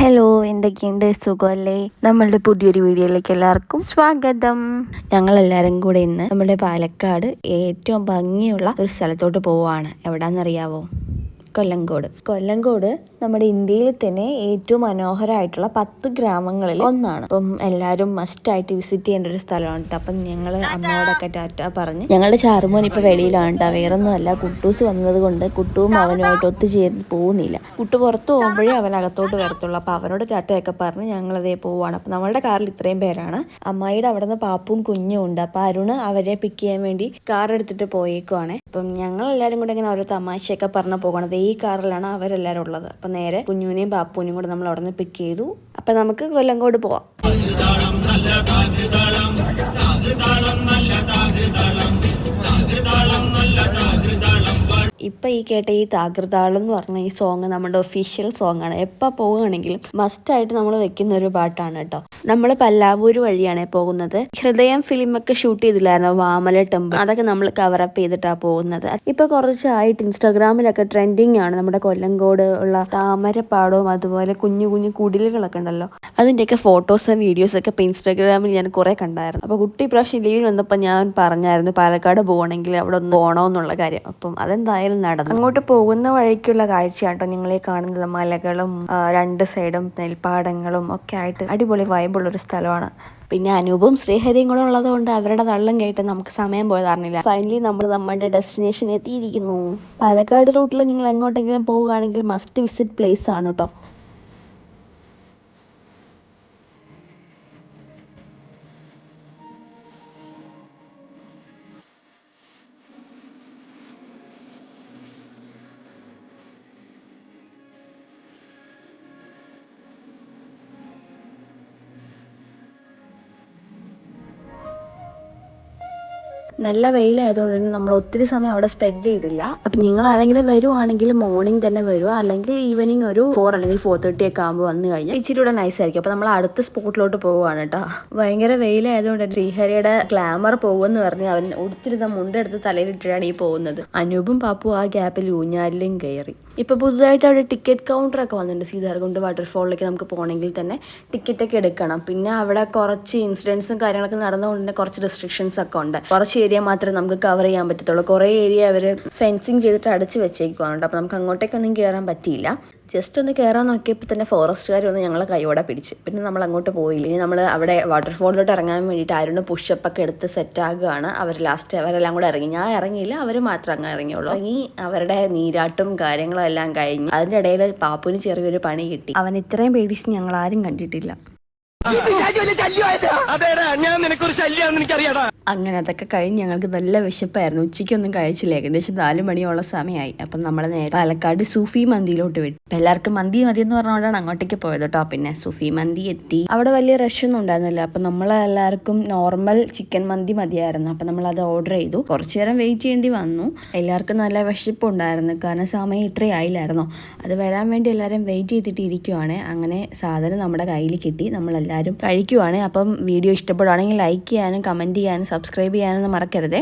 Hello, എന്തൊക്കെയുണ്ട്? സുഖമല്ലേ? നമ്മളുടെ പുതിയൊരു വീഡിയോയിലേക്ക് എല്ലാവർക്കും സ്വാഗതം. ഞങ്ങളെല്ലാവരും കൂടെ ഇന്ന് നമ്മുടെ പാലക്കാട് ഏറ്റവും ഭംഗിയുള്ള ഒരു സ്ഥലത്തോട്ട് പോവുകയാണ്. എവിടാന്നറിയാവോ? കൊല്ലങ്കോട് നമ്മുടെ ഇന്ത്യയിൽ തന്നെ ഏറ്റവും മനോഹരമായിട്ടുള്ള 10 ഗ്രാമങ്ങളിൽ ഒന്നാണ്. അപ്പം എല്ലാവരും മസ്റ്റായിട്ട് വിസിറ്റ് ചെയ്യേണ്ട ഒരു സ്ഥലമാണ് കേട്ടോ. അപ്പം ഞങ്ങൾ അമ്മയോടൊക്കെ ടാറ്റ പറഞ്ഞ് ഞങ്ങളുടെ ചാറുമോൻ ഇപ്പോൾ വെളിയിലാണ് കേട്ടോ. വേറൊന്നുമല്ല, കുട്ടൂസ് വന്നത് കൊണ്ട് കുട്ടുവും അവനുമായിട്ട് ഒത്തുചേർന്ന് പോകുന്നില്ല. കുട്ടു പുറത്ത് പോകുമ്പോഴേ അവൻ അകത്തോട്ട് വരത്തുള്ളൂ. അപ്പോൾ അവനോട് ടാറ്റയൊക്കെ പറഞ്ഞ് ഞങ്ങളതേ പോവുകയാണ്. അപ്പം നമ്മളുടെ കാറിൽ ഇത്രയും പേരാണ്. അമ്മായിയുടെ അവിടെ നിന്ന് പാപ്പും കുഞ്ഞും ഉണ്ട്. അപ്പോൾ അരുണ് അവരെ പിക്ക് ചെയ്യാൻ വേണ്ടി കാർ എടുത്തിട്ട് പോയേക്കുവാണ്. അപ്പം ഞങ്ങളെല്ലാവരും കൂടെ ഇങ്ങനെ ഓരോ തമാശയൊക്കെ പറഞ്ഞ് പോകണത് ഈ കാറിലാണ് അവരെല്ലാവരും ഉള്ളത്. അപ്പം നേരെ കുഞ്ഞുവിനെയും പാപ്പുവിനെയും കൂടെ നമ്മൾ അവിടെ നിന്ന് പിക്ക് ചെയ്തു. അപ്പം നമുക്ക് കൊല്ലങ്കോട് പോവാം. ഇപ്പം ഈ കേട്ട ഈ താകൃതാളം എന്ന് പറഞ്ഞ ഈ സോങ് നമ്മുടെ ഒഫീഷ്യൽ സോങ് ആണ്. എപ്പോൾ പോവുകയാണെങ്കിലും മസ്റ്റായിട്ട് നമ്മൾ വെക്കുന്ന ഒരു പാട്ടാണ് കേട്ടോ. നമ്മൾ പല്ലാവൂർ വഴിയാണ് പോകുന്നത്. ഹൃദയം ഫിലിമൊക്കെ ഷൂട്ട് ചെയ്തില്ലായിരുന്നു, വാമല ടെമ്പിൾ. അതൊക്കെ നമ്മൾ കവറപ്പ് ചെയ്തിട്ടാണ് പോകുന്നത്. ഇപ്പൊ കുറച്ചായിട്ട് ഇൻസ്റ്റാഗ്രാമിലൊക്കെ ട്രെൻഡിങ് ആണ് നമ്മുടെ കൊല്ലങ്കോട് ഉള്ള താമരപ്പാടവും അതുപോലെ കുഞ്ഞു കുഞ്ഞു കുടിലുകളൊക്കെ ഉണ്ടല്ലോ. അതിൻ്റെയൊക്കെ ഫോട്ടോസും വീഡിയോസൊക്കെ ഇപ്പം ഇൻസ്റ്റാഗ്രാമിൽ ഞാൻ കുറേ കണ്ടായിരുന്നു. അപ്പോൾ കുട്ടി പ്രാവശ്യം ലീവിൽ വന്നപ്പോൾ ഞാൻ പറഞ്ഞായിരുന്നു പാലക്കാട് പോകണമെങ്കിൽ അവിടെ ഒന്ന് പോകണമെന്നുള്ള കാര്യം. അപ്പം അതെന്തായാലും നടന്നു. അങ്ങോട്ട് പോകുന്ന വഴിക്കുള്ള കാഴ്ചയാട്ടോ നിങ്ങളെ കാണുന്നത്. മലകളും രണ്ട് സൈഡും നെൽപ്പാടങ്ങളും ഒക്കെ ആയിട്ട് അടിപൊളി വൈബുള്ളൊരു സ്ഥലമാണ്. പിന്നെ അനൂപും ശ്രീഹരിയും കൂടെ ഉള്ളത് കൊണ്ട് അവരുടെ തള്ളം കേട്ട് നമുക്ക് സമയം പോയതറിഞ്ഞില്ല. ഫൈനലി നമ്മൾ നമ്മുടെ ഡെസ്റ്റിനേഷൻ എത്തിയിരിക്കുന്നു. പാലക്കാട് റൂട്ടിൽ നിങ്ങൾ എങ്ങോട്ടെങ്കിലും പോവുകയാണെങ്കിൽ മസ്റ്റ് വിസിറ്റ് പ്ലേസ് ആണ് കേട്ടോ. നല്ല വെയിലായതുകൊണ്ട് തന്നെ നമ്മൾ ഒത്തിരി സമയം അവിടെ സ്പെൻഡ് ചെയ്തില്ല. അപ്പം നിങ്ങൾ ആരെങ്കിലും വരുവാണെങ്കിൽ മോർണിംഗ് തന്നെ വരുക, അല്ലെങ്കിൽ ഈവനിങ് ഒരു 4 അല്ലെങ്കിൽ 4:30 ഒക്കെ ആകുമ്പോൾ വന്നു കഴിഞ്ഞാൽ ഇച്ചിരി കൂടെ നൈസ് ആയിരിക്കും. അപ്പോൾ നമ്മൾ അടുത്ത സ്പോട്ടിലോട്ട് പോവുകയാണ് കേട്ടോ. ഭയങ്കര വെയിലായതുകൊണ്ട് ശ്രീഹരിയുടെ ഗ്ലാമർ പോകുമെന്ന് പറഞ്ഞ് അവൻ ഉടുത്തിരുന്ന മുണ്ടെടുത്ത് തലയിലിട്ടിട്ടാണ് ഈ പോകുന്നത്. അനൂപും പാപ്പും ആ ഗ്യാപ്പിൽ ഊഞ്ഞാലിലും കയറി. ഇപ്പോൾ പുതുതായിട്ട് അവിടെ ടിക്കറ്റ് കൗണ്ടറൊക്കെ വന്നിട്ടുണ്ട്. സീതാർകുണ്ട് വാട്ടർഫോളിലേക്ക് നമുക്ക് പോകണമെങ്കിൽ തന്നെ ടിക്കറ്റൊക്കെ എടുക്കണം. പിന്നെ അവിടെ കുറച്ച് ഇൻസിഡൻസും കാര്യങ്ങളൊക്കെ നടന്നുകൊണ്ട് തന്നെ കുറച്ച് റെസ്ട്രിക്ഷൻസ് ഒക്കെ ഉണ്ട്. കുറച്ച് ഏരിയ മാത്രമേ നമുക്ക് കവർ ചെയ്യാൻ പറ്റത്തുള്ളൂ. കുറേ ഏരിയ അവർ ഫെൻസിങ് ചെയ്തിട്ട് അടച്ച് വെച്ചേക്കുവാനുണ്ട്. അപ്പോൾ നമുക്ക് അങ്ങോട്ടേക്കൊന്നും കയറാൻ പറ്റിയില്ല. ജസ്റ്റ് ഒന്ന് കയറാൻ നോക്കിയപ്പോൾ തന്നെ ഫോറസ്റ്റുകാർ ഒന്ന് ഞങ്ങളെ കൈയോടെ പിടിച്ച്. പിന്നെ നമ്മൾ അങ്ങോട്ട് പോയില്ല. ഇനി നമ്മൾ അവിടെ വാട്ടർഫോളിലോട്ട് ഇറങ്ങാൻ വേണ്ടിയിട്ട് ആരുടെ പുഷപ്പൊക്കെ എടുത്ത് സെറ്റാകുകയാണ്. അവരെല്ലാം കൂടെ ഇറങ്ങി. ഞാൻ ഇറങ്ങിയില്ല, അവർ മാത്രം അങ്ങ് ഇറങ്ങിയുള്ളൂ. ഇനി അവരുടെ നീരാട്ടും കാര്യങ്ങളും എല്ലാം കഴിഞ്ഞ് അതിൻ്റെ ഇടയിൽ പാപ്പുവിന് ചെറിയൊരു പണി കിട്ടി. അവൻ ഇത്രയും പേടിച്ച് ഞങ്ങൾ ആരും കണ്ടിട്ടില്ല. അങ്ങനെ അതൊക്കെ കഴിഞ്ഞ് ഞങ്ങൾക്ക് നല്ല വിശപ്പായിരുന്നു. ഉച്ചയ്ക്കൊന്നും കഴിച്ചില്ല. ഏകദേശം 4 മണിയോളം സമയമായി. അപ്പം നമ്മൾ നേരെ പാലക്കാട് സൂഫി മന്തിയിലോട്ട് വിട്ടു. അപ്പം എല്ലാവർക്കും മന്തി എന്ന് പറഞ്ഞുകൊണ്ടാണ് അങ്ങോട്ടേക്ക് പോയത് കേട്ടോ. പിന്നെ സൂഫി മന്തി എത്തി. അവിടെ വലിയ റഷൊന്നും ഉണ്ടായിരുന്നില്ല. അപ്പം നമ്മളെല്ലാവർക്കും നോർമൽ ചിക്കൻ മന്തി മതിയായിരുന്നു. അപ്പം നമ്മളത് ഓർഡർ ചെയ്തു. കുറച്ചു നേരം വെയിറ്റ് ചെയ്യേണ്ടി വന്നു. എല്ലാവർക്കും നല്ല വിശപ്പുണ്ടായിരുന്നു, കാരണം സമയം ഇത്രയായില്ലായിരുന്നോ. അത് വരാൻ വേണ്ടി എല്ലാവരും വെയിറ്റ് ചെയ്തിട്ട് ഇരിക്കുവാണ്. അങ്ങനെ സാധനം നമ്മുടെ കയ്യിൽ കിട്ടി. നമ്മളെല്ലാവരും കഴിക്കുവാണ്. അപ്പം വീഡിയോ ഇഷ്ടപ്പെടുകയാണെങ്കിൽ ലൈക്ക് ചെയ്യാനും കമൻറ്റ് ചെയ്യാനും സബ്സ്ക്രൈബ് ചെയ്യാനൊന്നും മറക്കരുത്.